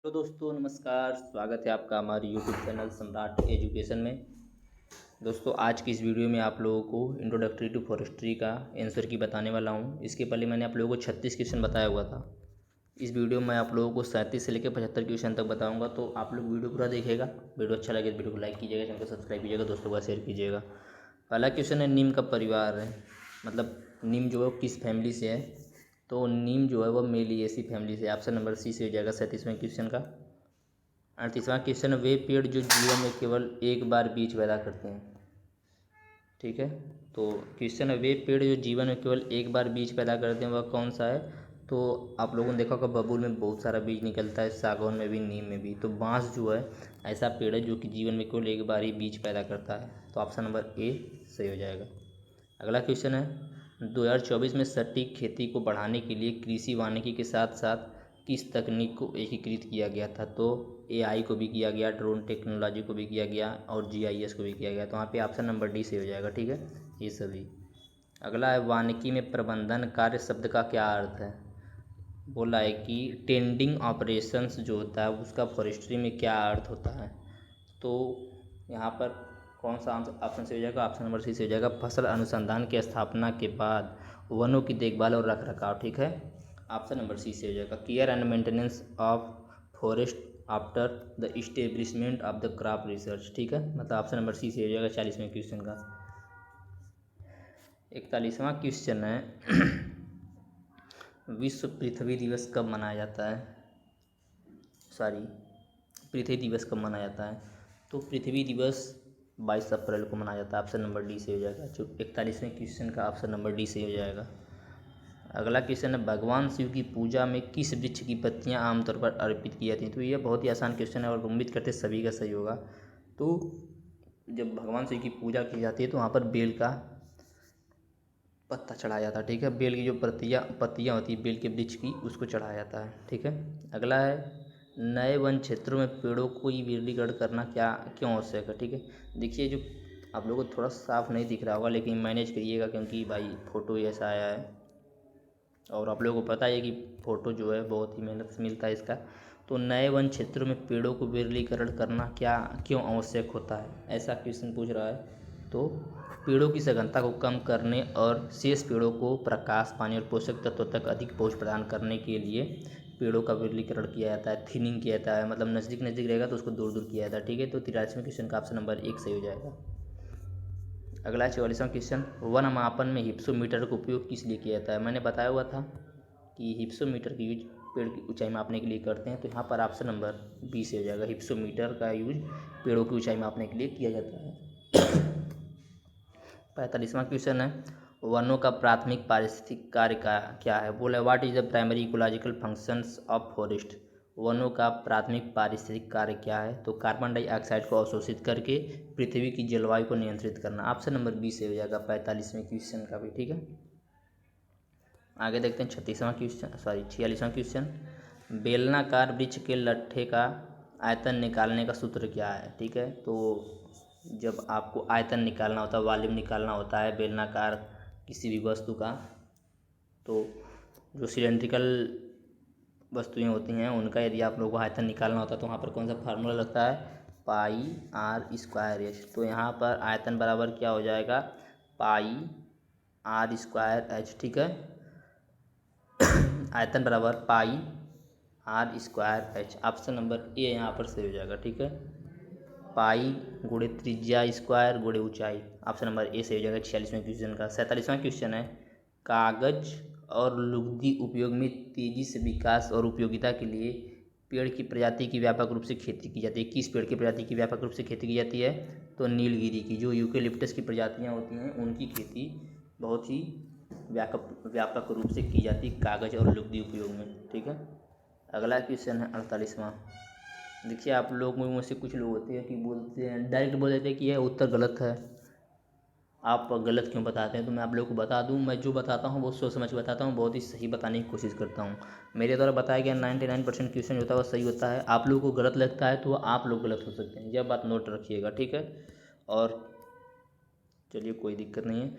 तो दोस्तों नमस्कार, स्वागत है आपका हमारे यूट्यूब चैनल सम्राट एजुकेशन में। दोस्तों आज की इस वीडियो में आप लोगों को इंट्रोडक्टरी टू फॉरेस्ट्री का आंसर की बताने वाला हूं। इसके पहले मैंने आप लोगों को 36 क्वेश्चन बताया हुआ था। इस वीडियो में आप लोगों को 37 से लेकर 75 क्वेश्चन तक बताऊंगा, तो आप लोग वीडियो पूरा देखिएगा। वीडियो अच्छा लगे तो वीडियो को लाइक कीजिएगा, चैनल को सब्सक्राइब कीजिएगा, दोस्तों का शेयर कीजिएगा। पहला क्वेश्चन है नीम का परिवार है, मतलब नीम जो है किस फैमिली से है। तो नीम जो है वह मेलिएसी फैमिली से। ऑप्शन नंबर सी से हो जाएगा 37वें क्वेश्चन का। 38वां क्वेश्चन, वे पेड़ जो जीवन में केवल एक बार बीज पैदा करते हैं। ठीक है, तो क्वेश्चन है वे पेड़ जो जीवन में केवल एक बार बीज पैदा करते हैं वह कौन सा है। तो आप लोगों ने देखा होगा बबूल में बहुत सारा बीज निकलता है, सागौन में भी, नीम में भी। तो बांस जो है ऐसा पेड़ है जो कि जीवन में केवल एक बार ही बीज पैदा करता है। तो ऑप्शन नंबर ए सही हो जाएगा। अगला क्वेश्चन है 2024 में सटीक खेती को बढ़ाने के लिए कृषि वानिकी के साथ साथ किस तकनीक को एकीकृत किया गया था। तो एआई को भी किया गया, ड्रोन टेक्नोलॉजी को भी किया गया और जीआईएस को भी किया गया। तो वहाँ पे ऑप्शन नंबर डी से हो जाएगा। ठीक है, ये सभी। अगला है वानिकी में प्रबंधन कार्य शब्द का क्या अर्थ है। बोला है कि टेंडिंग ऑपरेशंस जो होता है उसका फॉरेस्ट्री में क्या अर्थ होता है। तो यहाँ पर कौन सा ऑप्शन से हो जाएगा, ऑप्शन नंबर सी से हो जाएगा। फसल अनुसंधान की स्थापना के बाद वनों की देखभाल और रख रखाव। ठीक है, ऑप्शन नंबर सी से हो जाएगा। Care and maintenance of forest after the establishment of the crop research. ठीक है, मतलब ऑप्शन नंबर सी से हो जाएगा 40वें क्वेश्चन का। 41वां क्वेश्चन है विश्व पृथ्वी दिवस कब मनाया जाता है। सॉरी, पृथ्वी दिवस कब मनाया जाता है। तो पृथ्वी दिवस 22 अप्रैल को मनाया जाता है। ऑप्शन नंबर डी से हो जाएगा। जो 41वें क्वेश्चन का ऑप्शन नंबर डी से हो जाएगा। अगला क्वेश्चन है भगवान शिव की पूजा में किस वृक्ष की पत्तियां आमतौर पर अर्पित की जाती हैं। तो ये बहुत ही आसान क्वेश्चन है और उम्मीद करते सभी का सही होगा। तो जब भगवान शिव की पूजा की जाती है तो वहाँ पर बेल का पत्ता चढ़ाया जाता है। ठीक है, बेल की जो पत्तियाँ होती है बेल के वृक्ष की, उसको चढ़ाया जाता है। ठीक है, अगला है नए वन क्षेत्रों में पेड़ों को ही विलीनीकरण करना क्यों आवश्यक है। ठीक है, देखिए जो आप लोगों को थोड़ा साफ नहीं दिख रहा होगा लेकिन मैनेज करिएगा, क्योंकि भाई फ़ोटो ऐसा आया है और आप लोगों को पता है कि फ़ोटो जो है बहुत ही मेहनत से मिलता है इसका। तो नए वन क्षेत्रों में पेड़ों को विरलीकरण करना क्यों आवश्यक होता है, ऐसा क्वेश्चन पूछ रहा है। तो पेड़ों की सघनता को कम करने और शेष पेड़ों को प्रकाश, पानी और पोषक तत्वों तक अधिक पहुंच प्रदान करने के लिए पेड़ों का विरलीकरण किया जाता है, थिनिंग किया जाता है। मतलब नज़दीक नज़दीक रहेगा तो उसको दूर दूर किया जाता है। ठीक है, तो 83वें क्वेश्चन का ऑप्शन नंबर 1 सही हो जाएगा। अगला 44वां क्वेश्चन, वन मापन में हिप्सोमीटर का उपयोग किस लिए किया जाता है। मैंने बताया हुआ था कि हिप्सोमीटर की यूज पेड़ की ऊंचाई मापने के लिए करते हैं। तो यहाँ पर ऑप्शन नंबर बी से हो जाएगा। हिप्सोमीटर का यूज पेड़ों की ऊंचाई मापने के लिए किया जाता है। 45वां क्वेश्चन है वनों का प्राथमिक पारिस्थितिक कार्य क्या है। बोला what is the primary ecological functions of forest. वनों का प्राथमिक पारिस्थितिक कार्य क्या है। तो कार्बन डाइऑक्साइड को अवशोषित करके पृथ्वी की जलवायु को नियंत्रित करना। ऑप्शन नंबर बी से हो जाएगा 45वें क्वेश्चन का भी। ठीक है, आगे देखते हैं 46वां क्वेश्चन, बेलनाकार वृक्ष के लट्ठे का आयतन निकालने का सूत्र क्या है। ठीक है, तो जब आपको आयतन निकालना होता है, वॉल्यूम निकालना होता है बेलनाकार किसी भी वस्तु का, तो जो सिलेंड्रिकल वस्तुएं होती हैं उनका यदि आप लोगों को आयतन निकालना होता है तो वहाँ पर कौन सा फार्मूला लगता है, पाई आर स्क्वायर एच। तो यहाँ पर आयतन बराबर क्या हो जाएगा, पाई आर स्क्वायर एच। ठीक है, आयतन बराबर pi r square h. Option number a यहाँ पर सही हो जाएगा। ठीक है, पाई गुणे त्रिज्या स्क्वायर गुणे ऊंचाई। ऑप्शन नंबर ए से हो जाएगा 46वें क्वेश्चन का। 47वां क्वेश्चन है कागज और लुगदी उपयोग में तेजी से विकास और उपयोगिता के लिए पेड़ की प्रजाति की व्यापक रूप से खेती की जाती है। किस पेड़ की प्रजाति की व्यापक रूप से खेती की जाती है। तो नीलगिरी की, जो यूकेलिप्टस की प्रजातियाँ होती हैं उनकी खेती बहुत ही व्यापक रूप से की जाती है कागज और लुगदी उपयोग में। ठीक है, अगला क्वेश्चन है 48वां। देखिए आप लोगों में से कुछ लोग होते हैं कि बोलते हैं, डायरेक्ट बोल देते हैं कि यह उत्तर गलत है। आप गलत क्यों बताते हैं, तो मैं आप लोगों को बता दूं, मैं जो बताता हूं बहुत सोच समझ के बताता हूं, बहुत ही सही बताने की कोशिश करता हूं। मेरे द्वारा बताया गया 99% क्वेश्चन होता है वह सही होता है। आप लोगों को गलत लगता है तो आप लोग गलत हो सकते हैं, यह बात नोट रखिएगा। ठीक है, और चलिए कोई दिक्कत नहीं है।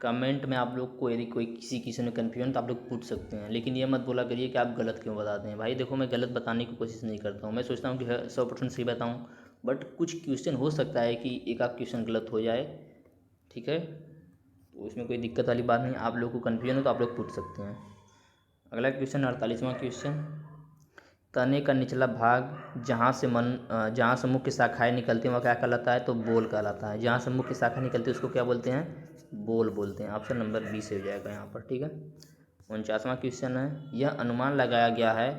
कमेंट में आप लोग को यदि कोई किसी में कन्फ्यूजन तो आप लोग पूछ सकते हैं, लेकिन ये मत बोला करिए कि आप गलत क्यों बताते हैं। भाई देखो, मैं गलत बताने की कोशिश नहीं करता हूँ, मैं सोचता हूँ कि 100% सही बताऊँ, बट कुछ क्वेश्चन हो सकता है कि एक आध क्वेश्चन गलत हो जाए, ठीक है। तो उसमें कोई दिक्कत वाली बात नहीं, आप लोग को कन्फ्यूजन हो तो आप लोग पूछ सकते हैं। अगला क्वेश्चन 48वां क्वेश्चन, तने का निचला भाग जहाँ से मुख्य शाखाएं निकलती हैं वह क्या कहलाता है? तो बोल कहलाता है। जहाँ से मुख्य शाखा निकलती है उसको क्या बोलते हैं? बोल बोलते हैं। ऑप्शन नंबर 20 हो जाएगा यहाँ पर, ठीक है। 49वां क्वेश्चन है, यह अनुमान लगाया गया है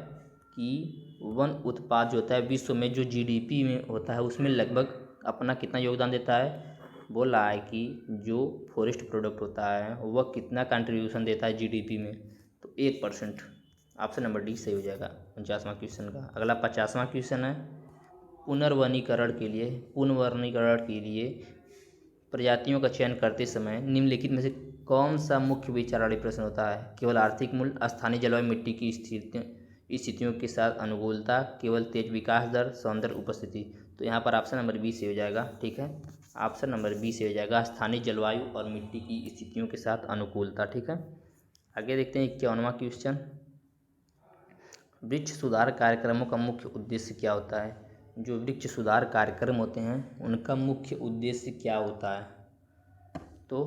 कि वन उत्पाद जो होता है विश्व में जो जीडीपी में होता है उसमें लगभग अपना कितना योगदान देता है? बोल रहा है कि जो फॉरेस्ट प्रोडक्ट होता है वह कितना कंट्रीब्यूशन देता है जीडीपी में? तो 1%। ऑप्शन नंबर डी सही हो जाएगा 49वां क्वेश्चन का। अगला 50वां क्वेश्चन है, पुनर्वनीकरण के लिए प्रजातियों का चयन करते समय निम्नलिखित में से कौन सा मुख्य विचाराधीन प्रश्न होता है? केवल आर्थिक मूल्य, स्थानीय जलवायु, मिट्टी की स्थितियों के साथ अनुकूलता, केवल तेज विकास दर, सौंदर्य उपस्थिति। तो यहाँ पर ऑप्शन नंबर 20 से हो जाएगा, ठीक है। ऑप्शन नंबर 20 से हो जाएगा, स्थानीय जलवायु और मिट्टी की स्थितियों के साथ अनुकूलता, ठीक है। आगे देखते हैं 51वां क्वेश्चन, वृक्ष सुधार कार्यक्रमों का मुख्य उद्देश्य क्या होता है? जो वृक्ष सुधार कार्यक्रम होते हैं उनका मुख्य उद्देश्य क्या होता है? तो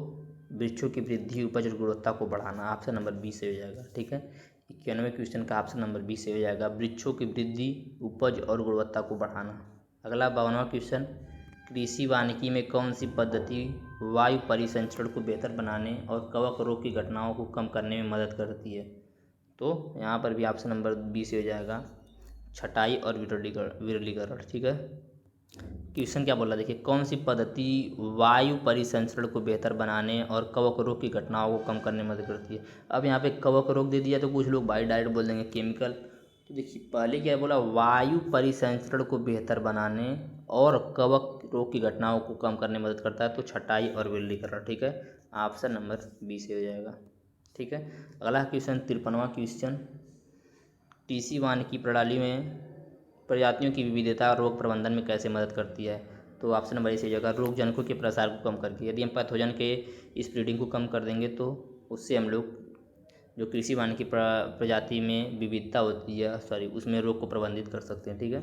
वृक्षों की वृद्धि, उपज और गुणवत्ता को बढ़ाना। ऑप्शन नंबर 20 से हो जाएगा, ठीक है। 91वें क्वेश्चन का ऑप्शन नंबर 20 से हो जाएगा, वृक्षों की वृद्धि, उपज और गुणवत्ता को बढ़ाना। अगला 52वां क्वेश्चन, कृषि वानिकी में कौन सी पद्धति वायु परिसंचरण को बेहतर बनाने और कवक रोग की घटनाओं को कम करने में मदद करती है? तो यहाँ पर भी ऑप्शन नंबर 20 हो जाएगा, छटाई और विरलीकरण, ठीक है। क्वेश्चन क्या बोला देखिए, कौन सी पद्धति वायु परिसंचरण को बेहतर बनाने और कवक रोग की घटनाओं को कम करने में मदद करती है? अब यहाँ पे कवक रोग दे दिया तो कुछ लोग भाई डायरेक्ट बोल देंगे केमिकल। तो देखिए पहले क्या बोला, वायु परिसंचरण को बेहतर बनाने और कवक रोग की घटनाओं को कम करने में मदद करता है, तो छटाई और विरलीकरण, ठीक है। ऑप्शन नंबर 20 हो जाएगा, ठीक है। अगला क्वेश्चन 53वां क्वेश्चन, कृषि वानिकी प्रणाली में प्रजातियों की विविधता रोग प्रबंधन में कैसे मदद करती है? तो ऑप्शन नंबर ए सही जगह, रोग जनकों के प्रसार को कम करके। यदि हम पैथोजन के स्प्रेडिंग को कम कर देंगे तो उससे हम लोग जो कृषि वानिकी प्रजाति में विविधता होती है, उसमें रोग को प्रबंधित कर सकते हैं, ठीक है।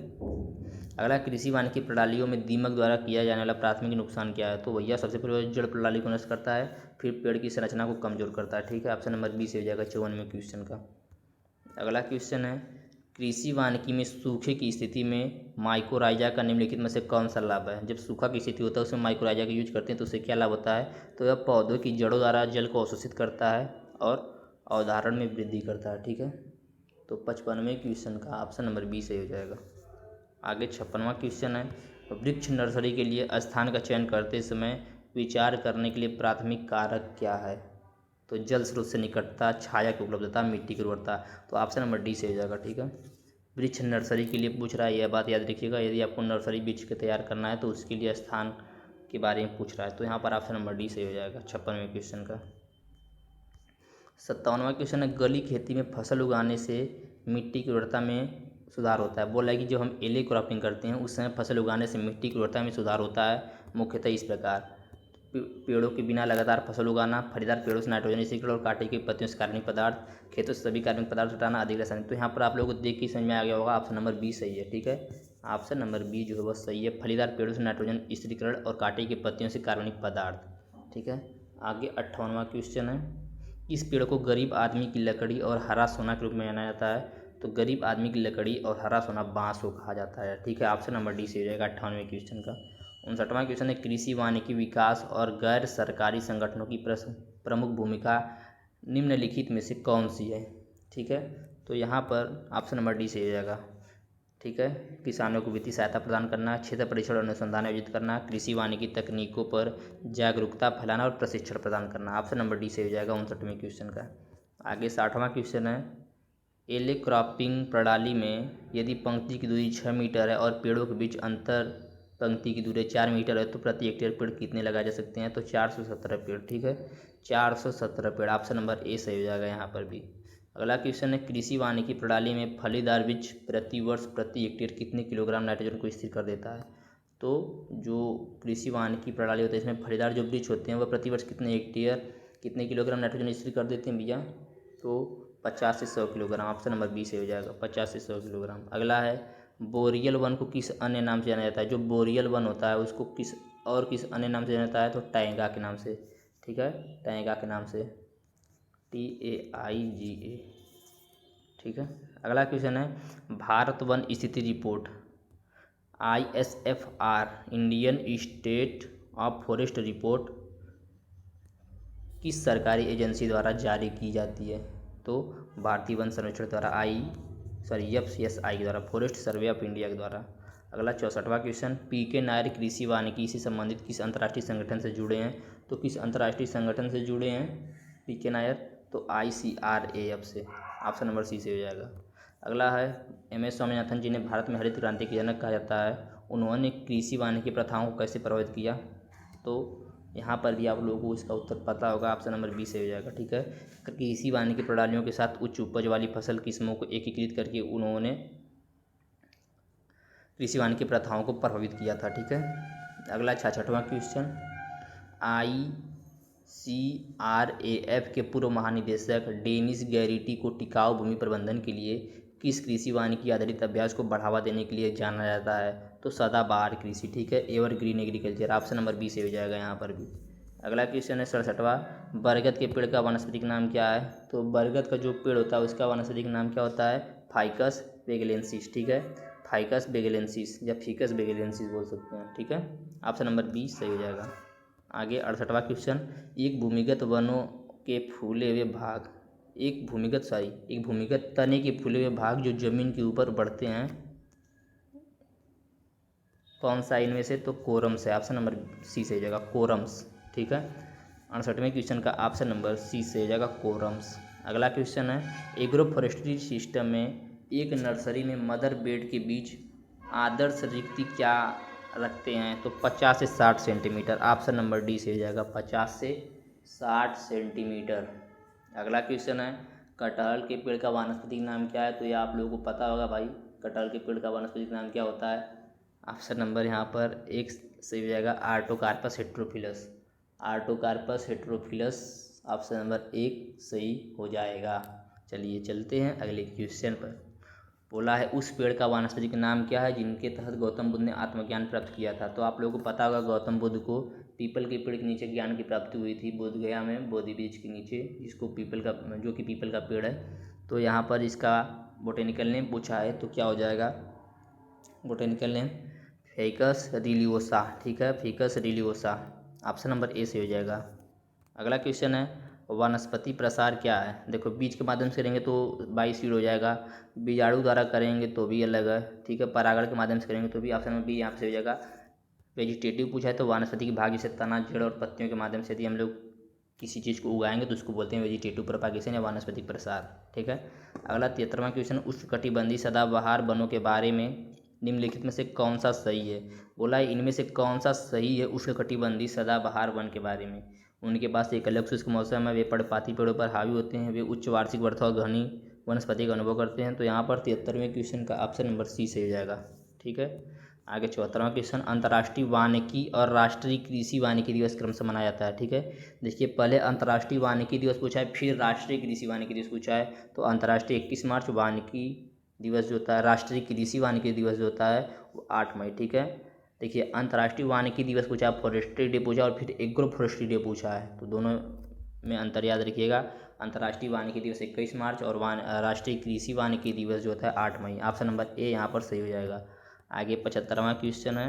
अगला, कृषि वानिकी प्रणालियों में दीमक द्वारा किया जाने वाला प्राथमिक नुकसान क्या है? तो भैया सबसे पहले जड़ प्रणाली को नष्ट करता है, फिर पेड़ की संरचना को कमजोर करता है, ठीक है। ऑप्शन नंबर 20 हो जाएगा 54वें क्वेश्चन का। अगला क्वेश्चन है, कृषि वानिकी में सूखे की स्थिति में माइकोराइजा का निम्नलिखित में से कौन सा लाभ है? जब सूखा की स्थिति होता है उसमें माइकोराइजा का यूज करते हैं तो उससे क्या लाभ होता है? तो यह पौधों की जड़ों द्वारा जल को अवशोषित करता है और अवधारण में वृद्धि करता है, ठीक है। तो 55वें क्वेश्चन का ऑप्शन नंबर 20 सही हो जाएगा। आगे 56वां क्वेश्चन है, वृक्ष नर्सरी के लिए स्थान का चयन करते समय विचार करने के लिए प्राथमिक कारक क्या है? तो जल स्रोत से निकटता, छाया की उपलब्धता, मिट्टी की उर्वरता। तो ऑप्शन नंबर डी से हो जाएगा, ठीक है। वृक्ष नर्सरी के लिए पूछ रहा है, यह बात याद रखिएगा, यदि आपको नर्सरी वृक्ष के तैयार करना है तो उसके लिए स्थान के बारे में पूछ रहा है, तो यहाँ पर ऑप्शन नंबर डी से हो जाएगा 56वें क्वेश्चन का। 57वां क्वेश्चन है, गली खेती में फसल उगाने से मिट्टी की उर्वरता में सुधार होता है। बोला है कि जब हम एले क्रॉपिंग करते हैं उस समय फसल उगाने से मिट्टी की उर्वरता में सुधार होता है, मुख्यतः इस प्रकार, पेड़ों के बिना लगातार फसल उगाना, फलीदार पेड़ों से नाइट्रोजन स्थिरीकरण और कांटे की पत्तियों से कार्बनिक पदार्थ, खेतों से सभी कार्बनिक पदार्थ हटाना, अधिक रासायनिक। तो यहाँ पर आप लोगों को देख के समझ में आ गया होगा, ऑप्शन नंबर 20 सही है, ठीक है। ऑप्शन नंबर 20 जो है वह सही है, फलीदार पेड़ों से नाइट्रोजन स्थिरीकरण और कांटे की पत्तियों से कार्बनिक पदार्थ, ठीक है। आगे 58वां क्वेश्चन है, इस पेड़ को गरीब आदमी की लकड़ी और हरा सोना के रूप में जाना जाता है। तो गरीब आदमी की लकड़ी और हरा सोना बांस को कहा जाता है, ठीक है। ऑप्शन नंबर डी से हो जाएगा 58वें क्वेश्चन का। 59वां क्वेश्चन है, कृषि वानिकी विकास और गैर सरकारी संगठनों की प्रमुख भूमिका निम्नलिखित में से कौन सी है? ठीक है, तो यहाँ पर ऑप्शन नंबर डी से हो जाएगा, ठीक है। किसानों को वित्तीय सहायता प्रदान करना, क्षेत्र परीक्षण और अनुसंधान आयोजित करना, कृषि वानिकी तकनीकों पर जागरूकता फैलाना और प्रशिक्षण प्रदान करना। ऑप्शन नंबर डी से हो जाएगा 59वें क्वेश्चन का। आगे 60वां क्वेश्चन है, एले क्रॉपिंग प्रणाली में यदि पंक्ति की दूरी 6 मीटर है और पेड़ों के बीच अंतर पंक्ति की दूरी 4 मीटर है तो प्रति हेक्टेयर पेड़ कितने लगाए जा सकते हैं? तो 417 पेड़, ठीक है। 417 पेड़, ऑप्शन नंबर ए सही हो जाएगा यहाँ पर भी। अगला क्वेश्चन है, कृषि वानिकी प्रणाली में फलीदार वृक्ष प्रति वर्ष प्रति हेक्टेयर कितने किलोग्राम नाइट्रोजन को स्थिर कर देता है? तो जो कृषि वानिकी प्रणाली होती है इसमें फलीदार जो वृक्ष होते हैं वह प्रति वर्ष कितने हेक्टेयर कितने किलोग्राम नाइट्रोजन स्थिर कर देते हैं भैया? तो 50 से 100 किलोग्राम। ऑप्शन नंबर बी से हो जाएगा 50 से 100 किलोग्राम। अगला है बोरियल वन को किस अन्य नाम से जाना जाता है? जो बोरियल वन होता है उसको किस अन्य नाम से जाना जाता है? तो टैंगा के नाम से, ठीक है, टैंगा के नाम से, TAIGA, ठीक है। अगला क्वेश्चन है भारत वन स्थिति report ISFR Indian state of forest report किस सरकारी एजेंसी द्वारा जारी की जाती है? तो भारतीय वन सर्वेक्षण द्वारा FCSI के द्वारा, फॉरेस्ट सर्वे ऑफ इंडिया के द्वारा। अगला 64वां क्वेश्चन, PK नायर कृषि वानिकी से संबंधित किस अंतर्राष्ट्रीय संगठन से जुड़े हैं? तो किस अंतर्राष्ट्रीय संगठन से जुड़े हैं PK नायर? तो ICRAF से। ऑप्शन नंबर सी से हो जाएगा। अगला है MS स्वामीनाथन जिन्हें भारत में हरित क्रांति के जनक कहा जाता है, उन्होंने कृषि वानिकी प्रथाओं को कैसे प्रभावित किया? तो यहाँ पर भी आप लोगों को इसका उत्तर पता होगा, ऑप्शन नंबर बी से हो जाएगा, ठीक है। कृषि वानिकी प्रणालियों के साथ उच्च उपज वाली फसल किस्मों को एकीकृत करके उन्होंने कृषि वानिकी प्रथाओं को प्रभावित किया था, ठीक है। अगला 66वां क्वेश्चन, ICRAF के पूर्व महानिदेशक डेनिस गैरिटी को टिकाऊ भूमि प्रबंधन के लिए किस कृषि वानिकी आधारित अभ्यास को बढ़ावा देने के लिए जाना जाता है? तो सदाबहार कृषि, ठीक है, evergreen agriculture. Option number B से हो जाएगा यहाँ पर भी। अगला क्वेश्चन है 67वां, बरगद के पेड़ का वानस्पतिक नाम क्या है? तो बरगद का जो पेड़ होता है उसका वानस्पतिक नाम क्या होता है? फाइकस बेगलेंसिस, ठीक है, फाइकस बेगलेंसिस या फीकस बेगलेंसिस बोल सकते हैं, ठीक है। ऑप्शन नंबर बी सही हो जाएगा। आगे 68वां क्वेश्चन, एक भूमिगत वनों के फूले हुए भाग, एक भूमिगत तने के फूले हुए भाग जो जमीन के ऊपर बढ़ते हैं, कौन सा इनमें से? तो कोरम्स है। ऑप्शन नंबर सी से हो जाएगा, कोरम्स, ठीक है। 68वें क्वेश्चन का ऑप्शन नंबर सी से हो जाएगा, कोरम्स। अगला क्वेश्चन है एग्रो फॉरेस्ट्री सिस्टम में एक नर्सरी में मदर बेड के बीच आदर्श रिक्ति क्या रखते हैं? तो 50 से 60 सेंटीमीटर। ऑप्शन नंबर डी से हो जाएगा, 50 से 60 सेंटीमीटर। अगला क्वेश्चन है कटहल के पेड़ का वानस्पतिक नाम क्या है? तो ये आप लोगों को पता होगा भाई, कटहल के पेड़ का वानस्पतिक नाम क्या होता है? ऑप्शन नंबर यहाँ पर एक सही हो जाएगा, Artocarpus heterophyllus, Artocarpus heterophyllus. Option number एक सही हो जाएगा। चलिए चलते हैं अगले क्वेश्चन पर। बोला है उस पेड़ का वानस्पतिक नाम क्या है जिनके तहत गौतम बुद्ध ने आत्मज्ञान प्राप्त किया था? तो आप लोगों को पता होगा गौतम बुद्ध को पीपल के पेड़ के नीचे ज्ञान की प्राप्ति हुई थी, बोध गया में बोधि वृक्ष के नीचे, जिसको जो कि पीपल का पेड़ है। तो यहाँ पर इसका बोटेनिकल नेम पूछा है, तो क्या हो जाएगा बोटेनिकल नेम? फिकस रिलियोसा, ठीक है, फिकस रिलियोसा। ऑप्शन नंबर ए से हो जाएगा। अगला क्वेश्चन है वनस्पति प्रसार क्या है? देखो बीज के माध्यम से करेंगे तो बाइसीड हो जाएगा, बीजाणु द्वारा करेंगे तो भी अलग है, ठीक है, परागण के माध्यम से करेंगे तो भी। ऑप्शन नंबर बी यहाँ से हो जाएगा। वेजिटेटिव पूछा है तो वनस्पति की भाग जैसे तना, जड़ और पत्तियों के माध्यम से यदि हम लोग किसी चीज़ को उगाएंगे तो उसको बोलते हैं वेजिटेटिव प्रोपागेशन या वनस्पतिक प्रसार, ठीक है। अगला 73वां क्वेश्चन, उष्णकटिबंधीय सदाबहार वनों के बारे में निम्नलिखित में से कौन सा सही है? बोला है इनमें से कौन सा सही है उष्णकटिबंधीय सदाबहार वन के बारे में? उनके पास एक अलग शुष्क मौसम है, वे पर्णपाती पेड़ों पर हावी होते हैं, वे उच्च वार्षिक वर्षा और घनी वनस्पति का अनुभव करते हैं। तो यहाँ पर 73वें क्वेश्चन का ऑप्शन नंबर सी से हो जाएगा, ठीक है। आगे 74वां क्वेश्चन, अंतर्राष्ट्रीय वानिकी और राष्ट्रीय कृषि वानिकी दिवस क्रमशः मनाया जाता है, ठीक है। देखिए पहले अंतर्राष्ट्रीय वानिकी दिवस पूछा है, फिर राष्ट्रीय कृषि वानिकी दिवस पूछा है। तो अंतर्राष्ट्रीय 21 मार्च, वानिकी दिवस जो होता है, राष्ट्रीय कृषि वानिकी दिवस जो होता है वो 8 मई, ठीक है। देखिए अंतर्राष्ट्रीय वानिकी दिवस पूछा, फॉरेस्ट्री डे पूछा और फिर एग्रो फॉरेस्ट्री डे पूछा है, तो दोनों में अंतर याद रखिएगा। अंतर्राष्ट्रीय वानिकी दिवस 21 मार्च और राष्ट्रीय कृषि वानिकी दिवस जो होता है 8 मई। ऑप्शन नंबर ए यहाँ पर सही हो जाएगा। आगे 75वां क्वेश्चन है,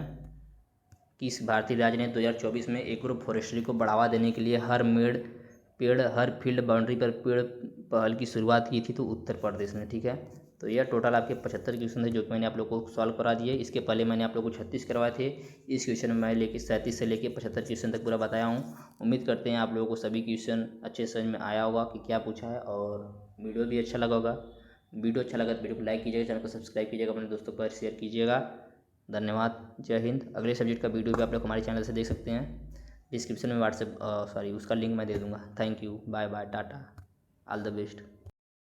किस भारतीय राज्य ने 2024 में एग्रो फॉरेस्ट्री को बढ़ावा देने के लिए हर फील्ड बाउंड्री पर पेड़ पहल की शुरुआत की थी? तो उत्तर प्रदेश ने, ठीक है। तो यह टोटल आपके 75 क्वेश्चन थे जो कि मैंने आप लोग को सॉल्व करा दिए। इसके पहले मैंने आप लोग को 36 करवाए थे, इस क्वेश्चन में मैं 37 से लेके 75 क्वेश्चन तक पूरा बताया हूँ। उम्मीद करते हैं आप लोगों को सभी क्वेश्चन अच्छे समझ में आया होगा कि क्या पूछा है, और वीडियो भी अच्छा लगा होगा। वीडियो अच्छा लगा तो वीडियो को लाइक कीजिएगा, चैनल को सब्सक्राइब कीजिएगा, अपने दोस्तों पर शेयर कीजिएगा। धन्यवाद, जय हिंद। अगले सब्जेक्ट का वीडियो भी आप लोग हमारे चैनल से देख सकते हैं, डिस्क्रिप्शन में उसका लिंक मैं दे दूँगा। Thank you, bye bye, tata, all the best.